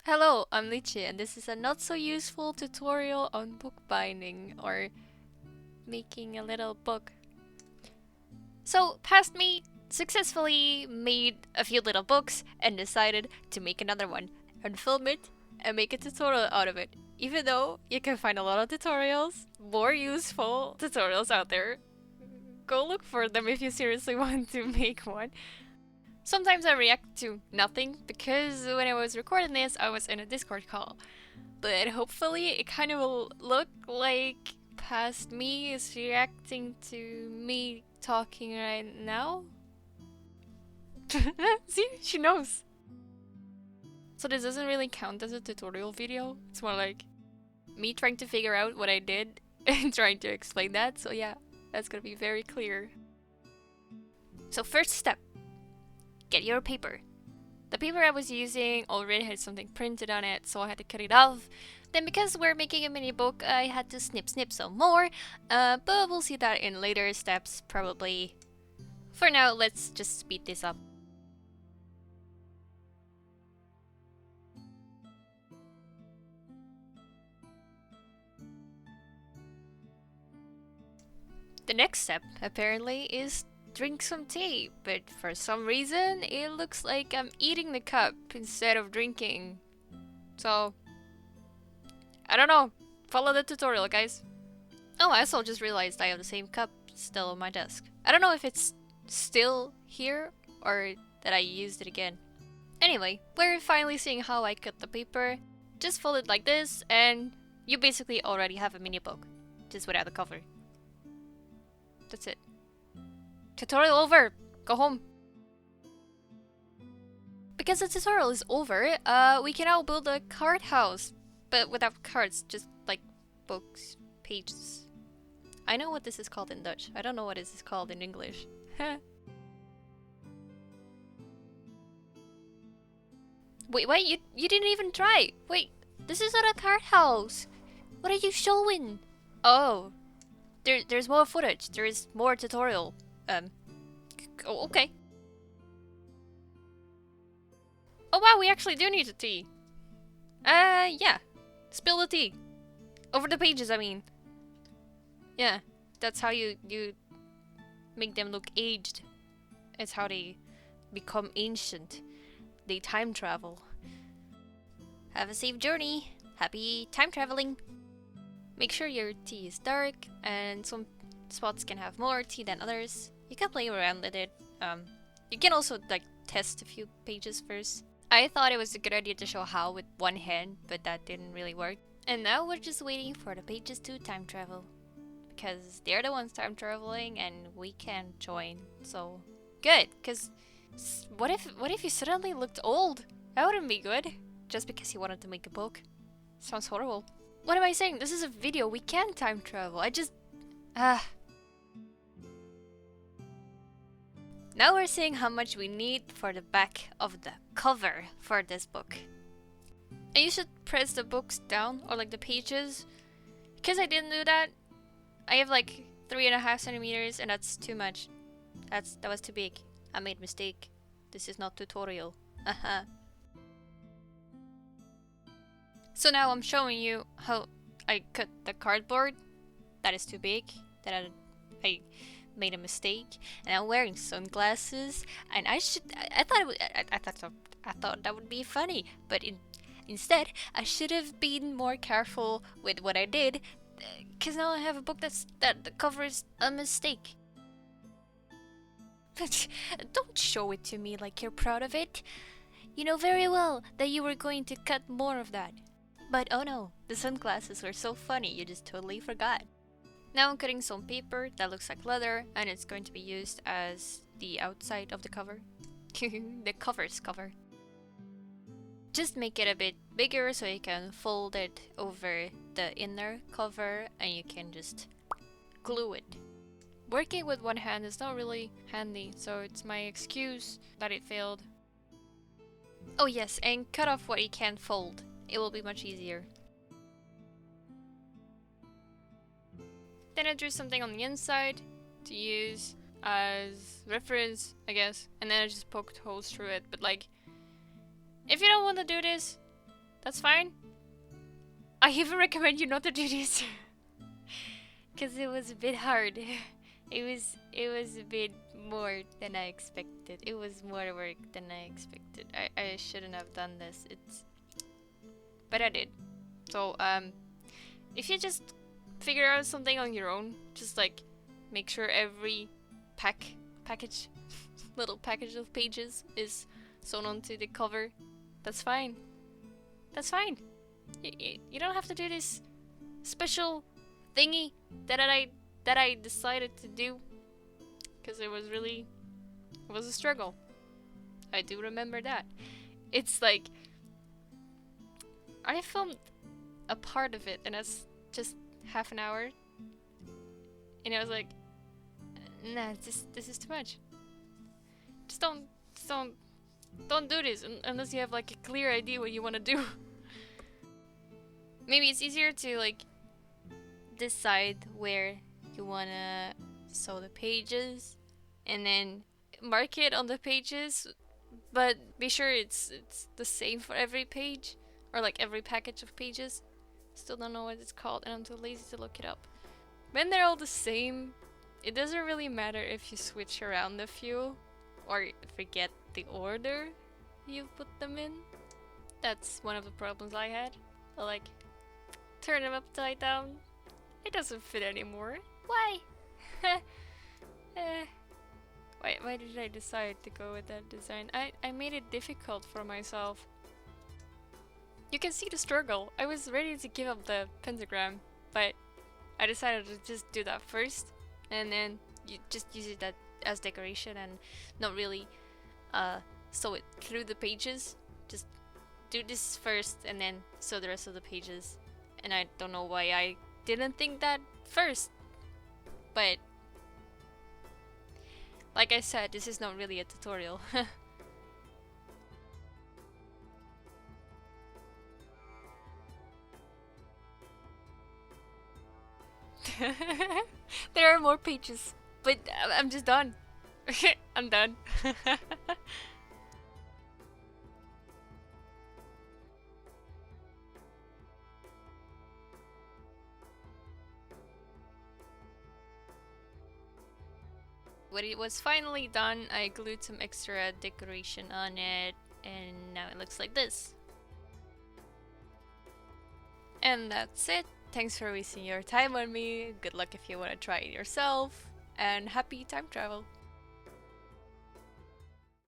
Hello, I'm Lichi, and this is a not so useful tutorial on bookbinding or making a little book. So, past me successfully made a few little books and decided to make another one and film it and make a tutorial out of it. Even though you can find a lot of tutorials, more useful tutorials out there, go look for them if you seriously want to make one. Sometimes I react to nothing because when I was recording this, I was in a Discord call. But hopefully, it kind of will look like past me is reacting to me talking right now. See, she knows. So this doesn't really count as a tutorial video. It's more like me trying to figure out what I did and trying to explain that. So yeah, that's gonna be very clear. So first step, get your paper. The paper I was using already had something printed on it, so I had to cut it off. Then because we're making a mini book, I had to snip some more, but we'll see that in later steps probably. For now, let's just speed this up. The next step, apparently, is drink some tea, but for some reason, it looks like I'm eating the cup instead of drinking. So, I don't know. Follow the tutorial, guys. Oh, I also just realized I have the same cup still on my desk. I don't know if it's still here or that I used it again. Anyway, we're finally seeing how I cut the paper. Just fold it like this and you basically already have a mini book, just without the cover. That's it. Tutorial over! Go home! Because the tutorial is over, we can now build a card house, but without cards, just like books, pages. I know what this is called in Dutch. I don't know what this is called in English. Wait, you didn't even try! Wait, this is not a card house! What are you showing? Oh, there's more footage. There is more tutorial. Oh, okay. Oh wow, we actually do need a tea. Yeah. Spill the tea. Over the pages, I mean. Yeah, that's how you make them look aged. It's how they become ancient. They time travel. Have a safe journey. Happy time traveling. Make sure your tea is dark, and some spots can have more tea than others. You can play around with it. You can also like test a few pages first. I thought it was a good idea to show how with one hand, but that didn't really work. And now we're just waiting for the pages to time travel. Because they're the ones time traveling and we can't join. So good, because what if you suddenly looked old? That wouldn't be good. Just because you wanted to make a book. Sounds horrible. What am I saying? This is a video. We can time travel. I just Now we're seeing how much we need for the back of the cover for this book. And you should press the books down, or like the pages. Because I didn't do that, I have like 3.5 centimeters and that's too much. That was too big. I made a mistake. This is not tutorial. So now I'm showing you how I cut the cardboard. That is too big. That I made a mistake, and I'm wearing sunglasses. And I thought that would be funny, but instead I should have been more careful with what I did, because now I have a book that covers a mistake. Don't show it to me like you're proud of it. You know very well that you were going to cut more of that. But oh no, the sunglasses were so funny you just totally forgot. Now I'm cutting some paper that looks like leather, and it's going to be used as the outside of the cover. The cover's cover. Just make it a bit bigger so you can fold it over the inner cover and you can just glue it. Working with one hand is not really handy, so it's my excuse that it failed. Oh yes, and cut off what you can't fold. It will be much easier. Then I drew something on the inside to use as reference, I guess. And then I just poked holes through it. But like, if you don't want to do this, That's fine. I even recommend you not to do this. Because it was a bit hard. It was a bit more than I expected. It was more work than I expected. I shouldn't have done this. But I did. So if you just figure out something on your own, just like make sure every package little package of pages is sewn onto the cover. That's fine. That's fine. You don't have to do this special thingy that I decided to do, because it was a struggle. I do remember that. It's like I filmed a part of it and it's just half an hour, and I was like, nah, this is too much. Just don't do this unless you have like a clear idea what you want to do. Maybe it's easier to like decide where you wanna sew the pages and then mark it on the pages, but be sure it's the same for every page, or like every package of pages. Still don't know what it's called and I'm too lazy to look it up. When they're all the same, it doesn't really matter if you switch around a few or forget the order you put them in. That's one of the problems I had. I like turn them upside down. It doesn't fit anymore. Why? Why did I decide to go with that design? I made it difficult for myself. You can see the struggle. I was ready to give up the pentagram, but I decided to just do that first, and then you just use it as decoration and not really sew it through the pages. Just do this first and then sew the rest of the pages. And I don't know why I didn't think that first, but like I said, this is not really a tutorial. There are more pages, but I'm just done. I'm done. When it was finally done, I glued some extra decoration on it, and now it looks like this. And that's it. Thanks for wasting your time on me. Good luck if you want to try it yourself, and happy time travel.